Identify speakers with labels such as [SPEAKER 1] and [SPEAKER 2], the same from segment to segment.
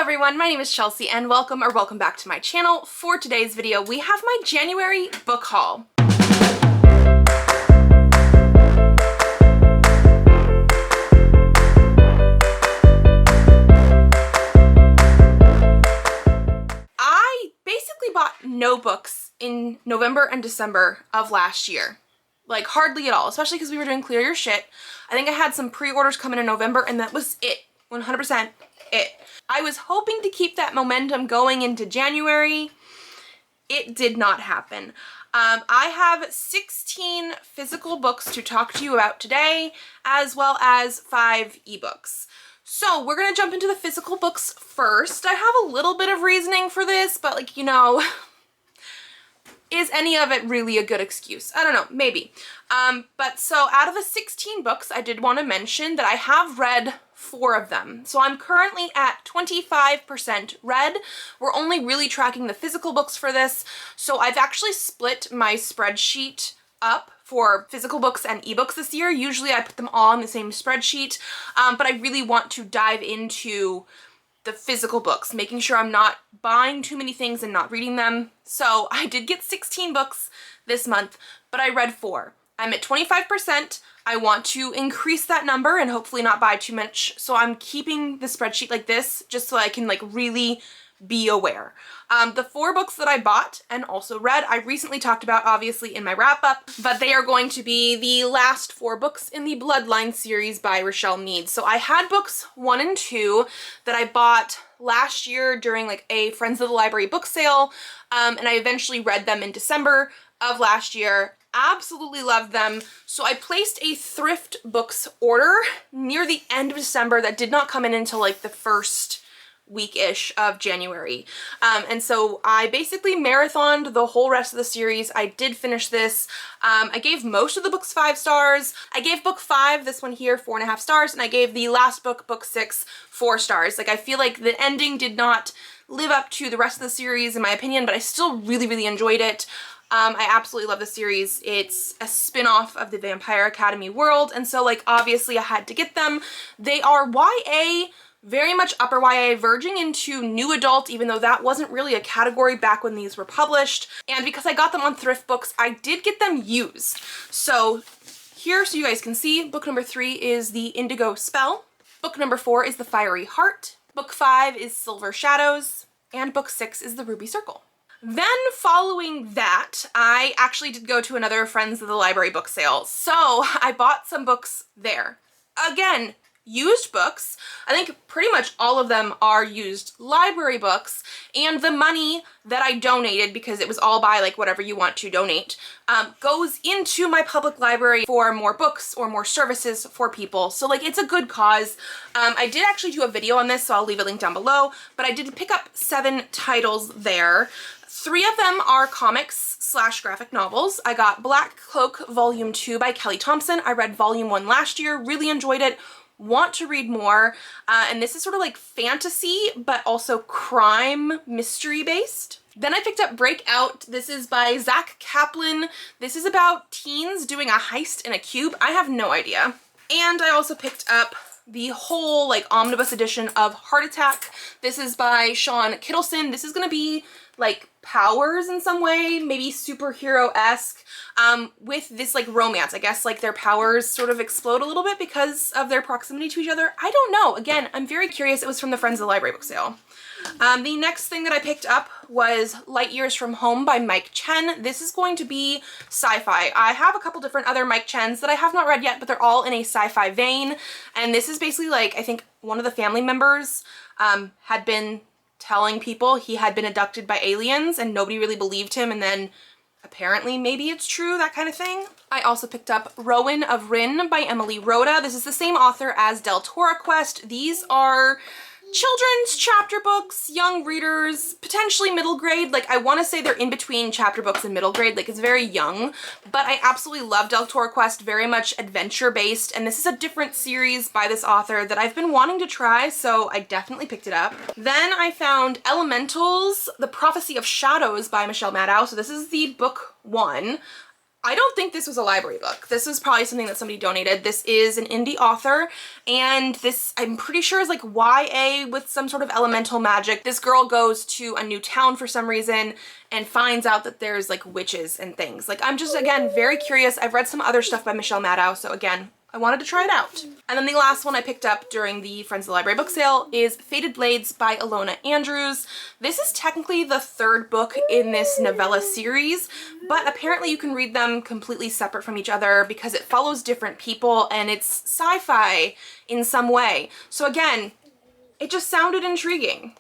[SPEAKER 1] everyone, my name is Chelsea and welcome back to my channel. For today's video, we have my January book haul. I basically bought no books in November and December of last year. Like hardly at all, especially because we were doing Clear Your Shit. I think I had some pre-orders come in November and that was it. 100% it. I was hoping to keep that momentum going into January. It did not happen. I have 16 physical books to talk to you about today, as well as 5 ebooks. So we're gonna jump into the physical books first. I have a little bit of reasoning for this, but like, you know, is any of it really a good excuse? I don't know, maybe. But so out of the 16 books, I did want to mention that I have read 4 of them. So I'm currently at 25% read. We're only really tracking the physical books for this. So I've actually split my spreadsheet up for physical books and ebooks this year. Usually I put them all in the same spreadsheet, but I really want to dive into the physical books, making sure I'm not buying too many things and not reading them. So I did get 16 books this month, but I read 4. I'm at 25%. I want to increase that number and hopefully not buy too much. So I'm keeping the spreadsheet like this just so I can like really be aware. The 4 books that I bought and also read, I recently talked about obviously in my wrap up, but they are going to be the last 4 books in the Bloodlines series by Rochelle Mead. So I had books 1 and 2 that I bought last year during like a Friends of the Library book sale, and I eventually read them in December of last year. Absolutely loved them. So I placed a thrift books order near the end of December that did not come in until like the first week-ish of January. And so I basically marathoned the whole rest of the series. I did finish this. I gave most of the books 5 stars. I gave book 5, this one here, 4.5 stars, and I gave the last book, book 6, 4 stars. Like I feel like the ending did not live up to the rest of the series in my opinion, but I still really enjoyed it. I absolutely love the series. It's a spin-off of the Vampire Academy world, and so like obviously I had to get them. They are YA, very much upper YA, verging into new adult, even though that wasn't really a category back when these were published. And because I got them on thrift books, I did get them used. So here, so you guys can see, book number 3 is The Indigo Spell. Book number 4 is The Fiery Heart. Book 5 is Silver Shadows. And book 6 is The Ruby Circle. Then following that, I actually did go to another Friends of the Library book sale. So I bought some books there. Again, used books. I think pretty much all of them are used library books, and the money that I donated, because it was all by like whatever you want to donate, goes into my public library for more books or more services for people. So like it's a good cause. I did actually do a video on this, so I'll leave a link down below, but I did pick up 7 titles there. 3 of them are comics / graphic novels. I got Black Cloak Volume 2 by Kelly Thompson. I read Volume 1 last year, really enjoyed it, want to read more. And this is sort of like fantasy, but also crime mystery based. Then I picked up Breakout. This is by Zach Kaplan. This is about teens doing a heist in a cube. I have no idea. And I also picked up the whole like omnibus edition of Heart Attack. This is by Sean Kittleson. This is gonna be like powers in some way, maybe superhero-esque, with this like romance. I guess like their powers sort of explode a little bit because of their proximity to each other. I don't know. Again, I'm very curious. It was from the Friends of the Library book sale. The next thing that I picked up was Light Years from Home by Mike Chen. This is going to be sci-fi. I have a couple different other Mike Chens that I have not read yet, but they're all in a sci-fi vein. And this is basically like, I think one of the family members had been telling people he had been abducted by aliens and nobody really believed him, and then apparently maybe it's true, that kind of thing. I also picked up Rowan of Rin by Emily Rhoda. This is the same author as Deltora Quest. These are children's chapter books, young readers, potentially middle grade. Like I want to say they're in between chapter books and middle grade, like it's very young, but I absolutely love Deltora Quest, very much adventure based, and this is a different series by this author that I've been wanting to try, so I definitely picked it up. Then I found Elementals, The Prophecy of Shadows by Michelle Maddow. So this is the book 1. I don't think this was a library book. This was probably something that somebody donated. This is an indie author, and this, I'm pretty sure, is like YA with some sort of elemental magic. This girl goes to a new town for some reason and finds out that there's like witches and things. Like, I'm just, again, very curious. I've read some other stuff by Michelle Maddow, so again, I wanted to try it out. And then the last one I picked up during the Friends of the Library book sale is Fated Blades by Ilona Andrews. This is technically the third book in this novella series, but apparently you can read them completely separate from each other because it follows different people and it's sci-fi in some way. So again, it just sounded intriguing.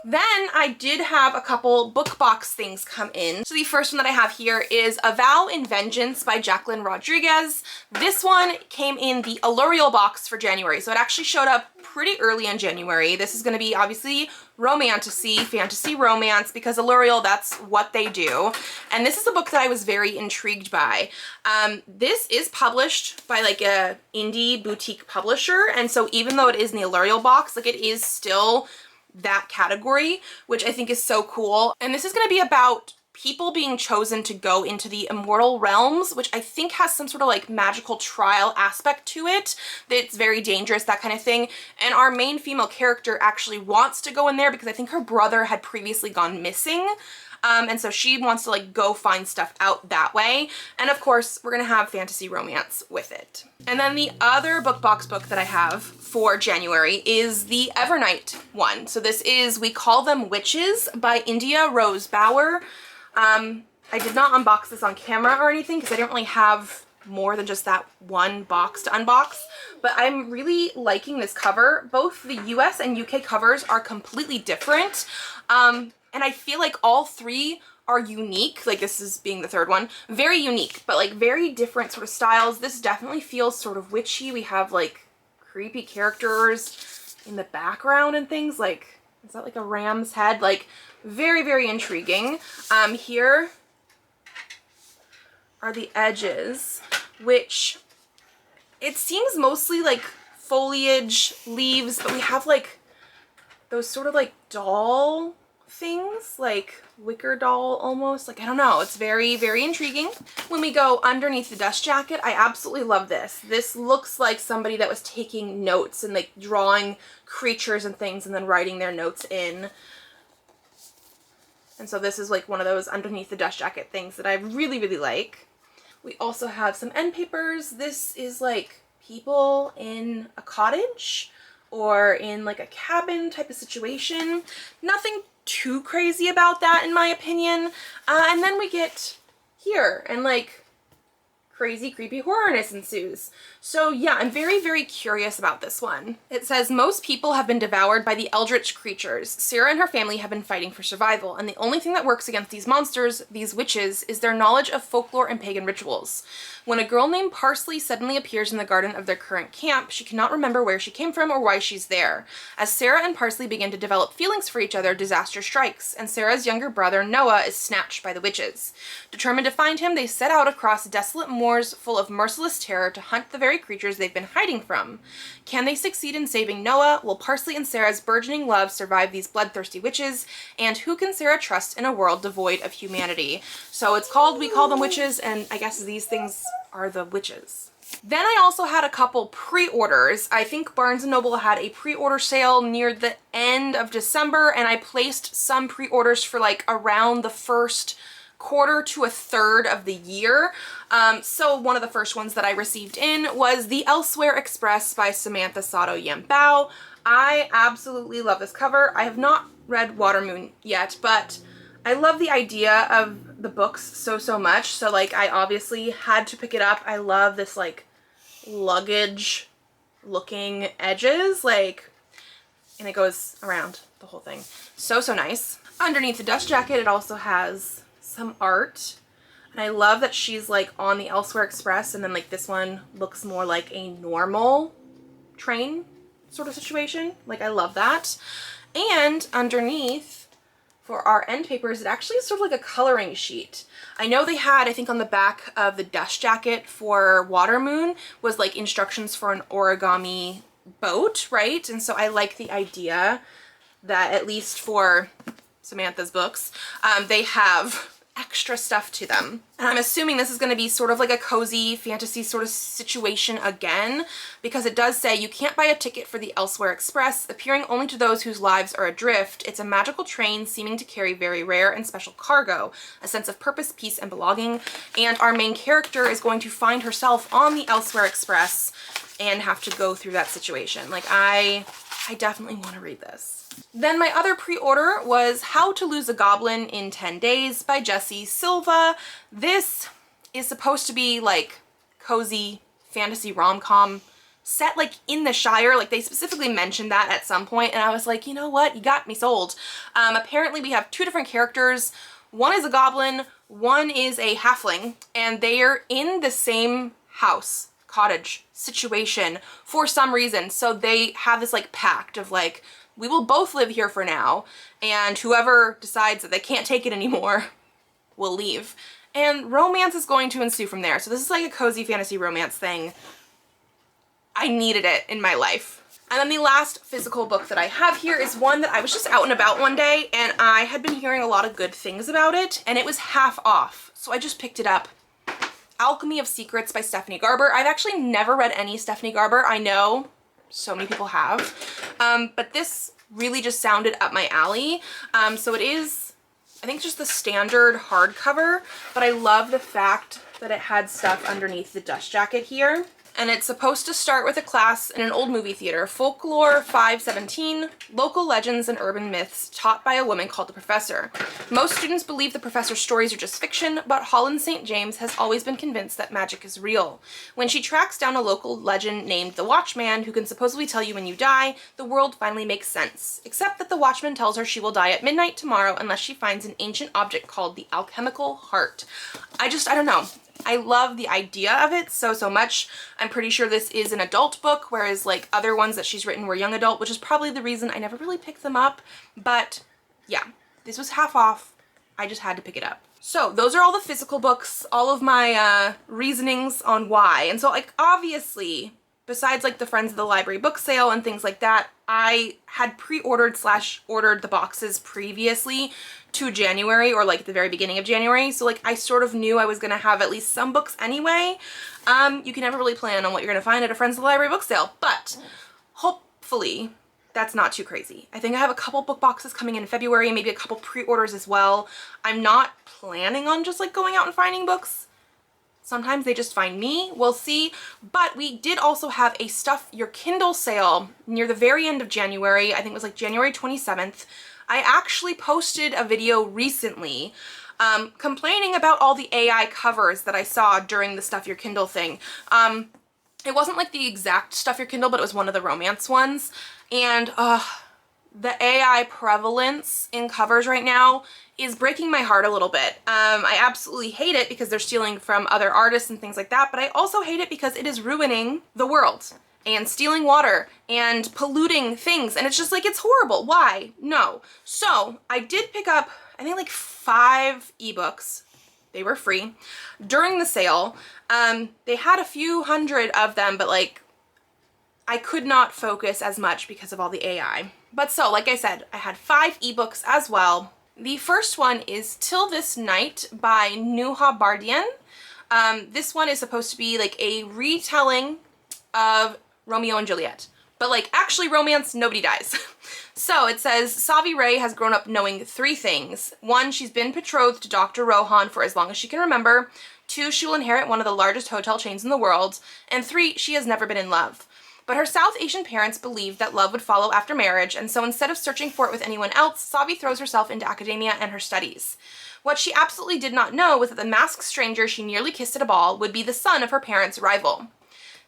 [SPEAKER 1] Then I did have a couple book box things come in. So the first one that I have here is A Vow in Vengeance by Jacqueline Rodriguez. This one came in the Allurial box for January, so it actually showed up pretty early in January. This is going to be obviously romantasy, fantasy romance, because Allurial, that's what they do. And this is a book that I was very intrigued by. This is published by like a indie boutique publisher, and so even though it is in the Allurial box, like it is still that category, which I think is so cool. And this is going to be about people being chosen to go into the immortal realms, which I think has some sort of like magical trial aspect to it. It's very dangerous, that kind of thing. And our main female character actually wants to go in there because I think her brother had previously gone missing. And so she wants to like go find stuff out that way. And of course, we're gonna have fantasy romance with it. And then the other book box book that I have for January is the Evernight one. So this is We Call Them Witches by India Rose Bauer. I did not unbox this on camera or anything because I didn't really have more than just that one box to unbox, but I'm really liking this cover. Both the US and UK covers are completely different. And I feel like all three are unique, like this is being the third one, very unique, but like very different sort of styles. This definitely feels sort of witchy. We have like creepy characters in the background and things, like, is that like a ram's head? Like very, very intriguing. Here are the edges, which it seems mostly like foliage, leaves, but we have like those sort of like doll things, like wicker doll almost, like I don't know, it's very, very intriguing. When we go underneath the dust jacket, I absolutely love this. This looks like somebody that was taking notes and like drawing creatures and things and then writing their notes in. And so this is like one of those underneath the dust jacket things that I really, really like. We also have some end papers. This is like people in a cottage or in like a cabin type of situation. Nothing too crazy about that in my opinion. And then we get here and like crazy creepy horrorness ensues. So yeah, I'm very, very curious about this one. It says, most people have been devoured by the eldritch creatures. Sarah and her family have been fighting for survival, and the only thing that works against these monsters, these witches, is their knowledge of folklore and pagan rituals. When a girl named Parsley suddenly appears in the garden of their current camp, she cannot remember where she came from or why she's there. As Sarah and Parsley begin to develop feelings for each other, disaster strikes, and Sarah's younger brother, Noah, is snatched by the witches. Determined to find him, they set out across desolate moors full of merciless terror to hunt the very creatures they've been hiding from. Can they succeed in saving Noah? Will Parsley and Sarah's burgeoning love survive these bloodthirsty witches? And who can Sarah trust in a world devoid of humanity? So it's called We Call Them Witches, and I guess these things are the witches. Then I also had a couple pre-orders. I think Barnes & Noble had a pre-order sale near the end of December, and I placed some pre-orders for like around the first quarter to a third of the year. So one of the first ones that I received in was The Elsewhere Express by Samantha Sato Yambao. I absolutely love this cover. I have not read Watermoon yet, but I love the idea of the books so much. So like I obviously had to pick it up. I love this like luggage looking edges, like, and it goes around the whole thing. So nice. Underneath the dust jacket, it also has some art. And I love that she's like on the Elsewhere Express, and then like this one looks more like a normal train sort of situation. Like I love that. And underneath for our end papers, it actually is sort of like a coloring sheet. I know they had, I think on the back of the dust jacket for Watermoon was like instructions for an origami boat, right? And so I like the idea that at least for Samantha's books, they have extra stuff to them. And I'm assuming this is going to be sort of like a cozy fantasy sort of situation again, because it does say you can't buy a ticket for the Elsewhere Express, appearing only to those whose lives are adrift. It's a magical train seeming to carry very rare and special cargo, a sense of purpose, peace, and belonging. And our main character is going to find herself on the Elsewhere Express and have to go through that situation. Like, I definitely want to read this. Then my other pre-order was How to Lose a Goblin in 10 Days by Jessie Silva. This is supposed to be like cozy fantasy rom-com set like in the Shire. Like, they specifically mentioned that at some point, and I was like, you know what, you got me sold. Apparently we have 2 different characters. One is a goblin, one is a halfling, and they are in the same house, cottage situation for some reason. So they have this like pact of like, we will both live here for now, and whoever decides that they can't take it anymore will leave. And romance is going to ensue from there. So this is like a cozy fantasy romance thing. I needed it in my life. And then the last physical book that I have here is one that I was just out and about one day, and I had been hearing a lot of good things about it, and it was half off. So I just picked it up. Alchemy of Secrets by Stephanie Garber. I've actually never read any Stephanie Garber. I know so many people have, but this really just sounded up my alley. So it is, I think, just the standard hardcover, but I love the fact that it had stuff underneath the dust jacket here. And it's supposed to start with a class in an old movie theater, Folklore 517, Local Legends and Urban Myths taught by a woman called the Professor. Most students believe the professor's stories are just fiction, but Holland St. James has always been convinced that magic is real. When she tracks down a local legend named the Watchman, who can supposedly tell you when you die, the world finally makes sense. Except that the Watchman tells her she will die at midnight tomorrow unless she finds an ancient object called the alchemical heart. I don't know. I love the idea of it so much. I'm pretty sure this is an adult book, whereas like other ones that she's written were young adult, which is probably the reason I never really picked them up. But yeah, this was half off. I just had to pick it up. So those are all the physical books, all of my reasonings on why. And so like obviously, besides like the Friends of the Library book sale and things like that, I had pre-ordered / ordered the boxes previously to January, or like the very beginning of January. So like I sort of knew I was gonna have at least some books anyway. You can never really plan on what you're gonna find at a Friends of the Library book sale, but hopefully that's not too crazy. I think I have a couple book boxes coming in February, maybe a couple pre-orders as well. I'm not planning on just like going out and finding books. Sometimes they just find me, we'll see. But we did also have a Stuff Your Kindle sale near the very end of January. I think it was like January 27th. I actually posted a video recently complaining about all the AI covers that I saw during the Stuff Your Kindle thing. It wasn't like the exact Stuff Your Kindle, but it was one of the romance ones. And the AI prevalence in covers right now is breaking my heart a little bit. I absolutely hate it because they're stealing from other artists and things like that, but I also hate it because it is ruining the world and stealing water and polluting things, and it's just like, it's horrible. Why? No. So I did pick up, I think like 5 ebooks. They were free during the sale. They had a few hundred of them, but like I could not focus as much because of all the AI. But so, like I said, I had 5 ebooks as well. The first one is Till This Night by Nuha Bardian. This one is supposed to be like a retelling of Romeo and Juliet, but like actually romance, nobody dies. So it says, Savi Ray has grown up knowing 3 things. 1, she's been betrothed to Dr. Rohan for as long as she can remember. 2, she will inherit one of the largest hotel chains in the world. And 3, she has never been in love. But her South Asian parents believed that love would follow after marriage, and so instead of searching for it with anyone else, Savi throws herself into academia and her studies. What she absolutely did not know was that the masked stranger she nearly kissed at a ball would be the son of her parents' rival.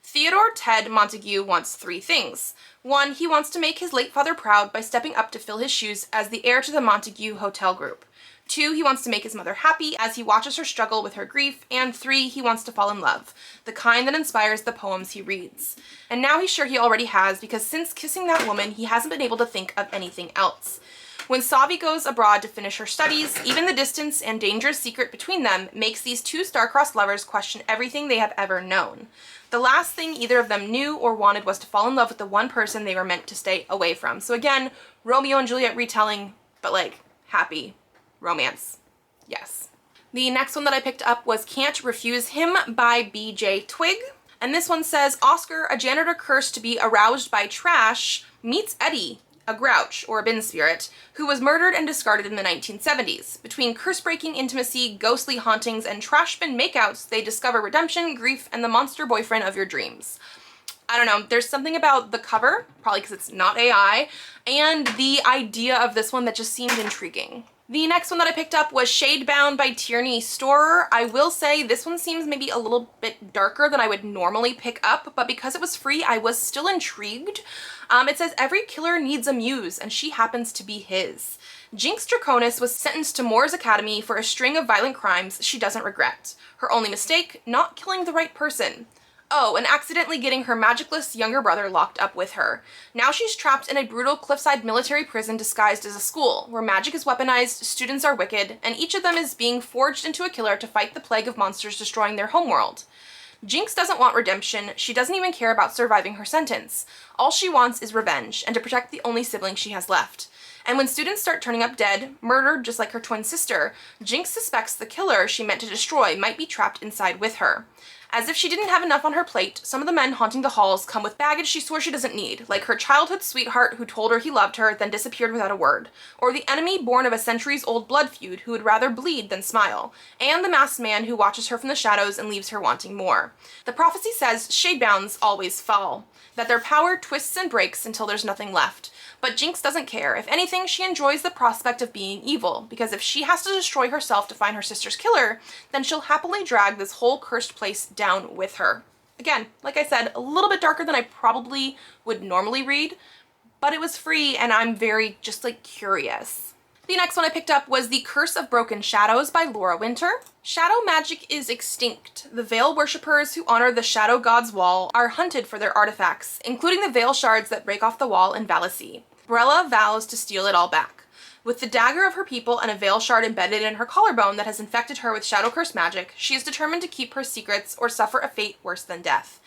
[SPEAKER 1] Theodore Ted Montague wants 3 things. 1, he wants to make his late father proud by stepping up to fill his shoes as the heir to the Montague Hotel Group. 2, he wants to make his mother happy as he watches her struggle with her grief. And 3, he wants to fall in love, the kind that inspires the poems he reads. And now he's sure he already has, because since kissing that woman, he hasn't been able to think of anything else. When Savi goes abroad to finish her studies, even the distance and dangerous secret between them makes these 2 star-crossed lovers question everything they have ever known. The last thing either of them knew or wanted was to fall in love with the one person they were meant to stay away from. So again, Romeo and Juliet retelling, but like happy romance. Yes. The next one that I picked up was Can't Refuse Him by B.J. Twig. And this one says, Oscar, a janitor cursed to be aroused by trash, meets Eddie, a grouch or a bin spirit, who was murdered and discarded in the 1970s. Between curse-breaking intimacy, ghostly hauntings, and trash bin makeouts, they discover redemption, grief, and the monster boyfriend of your dreams. I don't know, there's something about the cover, probably because it's not AI, and the idea of this one that just seemed intriguing. The next one that I picked up was Shadebound by Tierney Storer. I will say this one seems maybe a little bit darker than I would normally pick up, but because it was free, I was still intrigued. It says, every killer needs a muse, and she happens to be his. Jinx Draconis was sentenced to Moore's Academy for a string of violent crimes she doesn't regret. Her only mistake, not killing the right person. Oh, and accidentally getting her magicless younger brother locked up with her. Now she's trapped in a brutal cliffside military prison disguised as a school, where magic is weaponized, students are wicked, and each of them is being forged into a killer to fight the plague of monsters destroying their homeworld. Jinx doesn't want redemption, she doesn't even care about surviving her sentence. All she wants is revenge, and to protect the only sibling she has left. And when students start turning up dead, murdered just like her twin sister, Jinx suspects the killer she meant to destroy might be trapped inside with her. As if she didn't have enough on her plate, some of the men haunting the halls come with baggage she swore she doesn't need, like her childhood sweetheart who told her he loved her, then disappeared without a word, or the enemy born of a centuries-old blood feud who would rather bleed than smile, and the masked man who watches her from the shadows and leaves her wanting more. The prophecy says Shadebounds always fall, that their power twists and breaks until there's nothing left. But Jinx doesn't care. If anything, she enjoys the prospect of being evil, because if she has to destroy herself to find her sister's killer, then she'll happily drag this whole cursed place down with her. Again, like I said, a little bit darker than I probably would normally read, but it was free and I'm very just like curious. The next one I picked up was The Curse of Broken Shadows by Laura Winter. Shadow magic is extinct. The Veil worshippers who honor the Shadow God's wall are hunted for their artifacts, including the Veil shards that break off the wall in Vallacy. Brella vows to steal it all back. With the dagger of her people and a Veil shard embedded in her collarbone that has infected her with shadow curse magic, she is determined to keep her secrets or suffer a fate worse than death.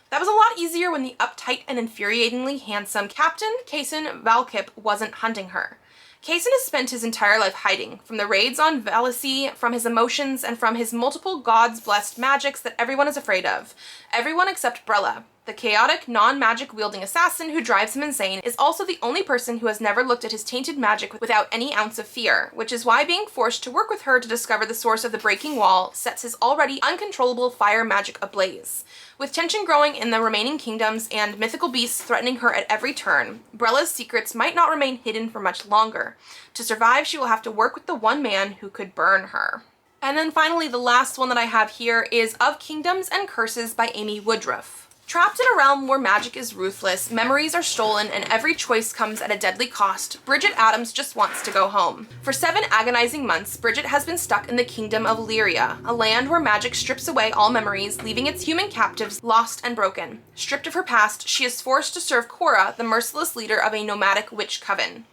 [SPEAKER 1] That was a lot easier when the uptight and infuriatingly handsome Captain Kaysen Valkip wasn't hunting her. Kaysen has spent his entire life hiding, from the raids on Vallacy, from his emotions, and from his multiple gods-blessed magics that everyone is afraid of. Everyone except Brella. The chaotic, non-magic wielding assassin who drives him insane is also the only person who has never looked at his tainted magic without any ounce of fear, which is why being forced to work with her to discover the source of the breaking wall sets his already uncontrollable fire magic ablaze. With tension growing in the remaining kingdoms and mythical beasts threatening her at every turn, Brella's secrets might not remain hidden for much longer. To survive, she will have to work with the one man who could burn her. And then finally, the last one that I have here is Of Kingdoms and Curses by Amy Woodruff. Trapped in a realm where magic is ruthless, memories are stolen, and every choice comes at a deadly cost, Bridget Adams just wants to go home. For 7 agonizing months, Bridget has been stuck in the kingdom of Lyria, a land where magic strips away all memories, leaving its human captives lost and broken. Stripped of her past, she is forced to serve Cora, the merciless leader of a nomadic witch coven.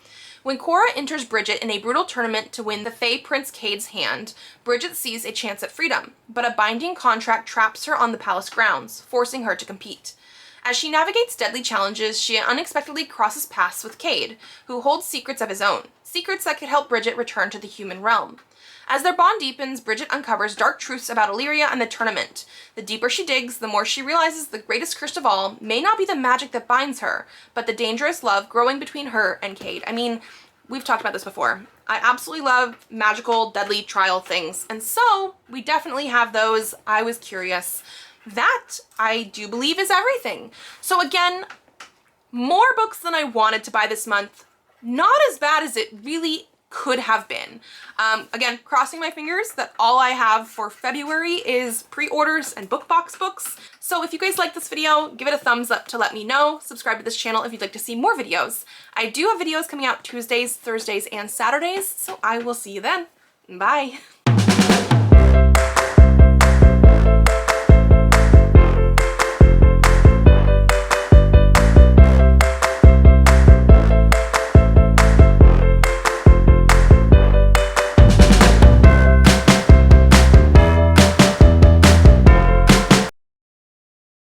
[SPEAKER 1] When Cora enters Bridget in a brutal tournament to win the Fey Prince Cade's hand, Bridget sees a chance at freedom, but a binding contract traps her on the palace grounds, forcing her to compete. As she navigates deadly challenges, she unexpectedly crosses paths with Cade, who holds secrets of his own, secrets that could help Bridget return to the human realm. As their bond deepens, Bridget uncovers dark truths about Illyria and the tournament. The deeper she digs, the more she realizes the greatest curse of all may not be the magic that binds her, but the dangerous love growing between her and Cade. I mean, we've talked about this before. I absolutely love magical, deadly trial things, and so we definitely have those. I was curious. That, I do believe, is everything. So again, more books than I wanted to buy this month. Not as bad as it really could have been. Again, crossing my fingers that all I have for February is pre-orders and book box books. So if you guys like this video, give it a thumbs up to let me know. Subscribe to this channel if you'd like to see more videos. I do have videos coming out Tuesdays, Thursdays, and Saturdays, so I will see you then. Bye.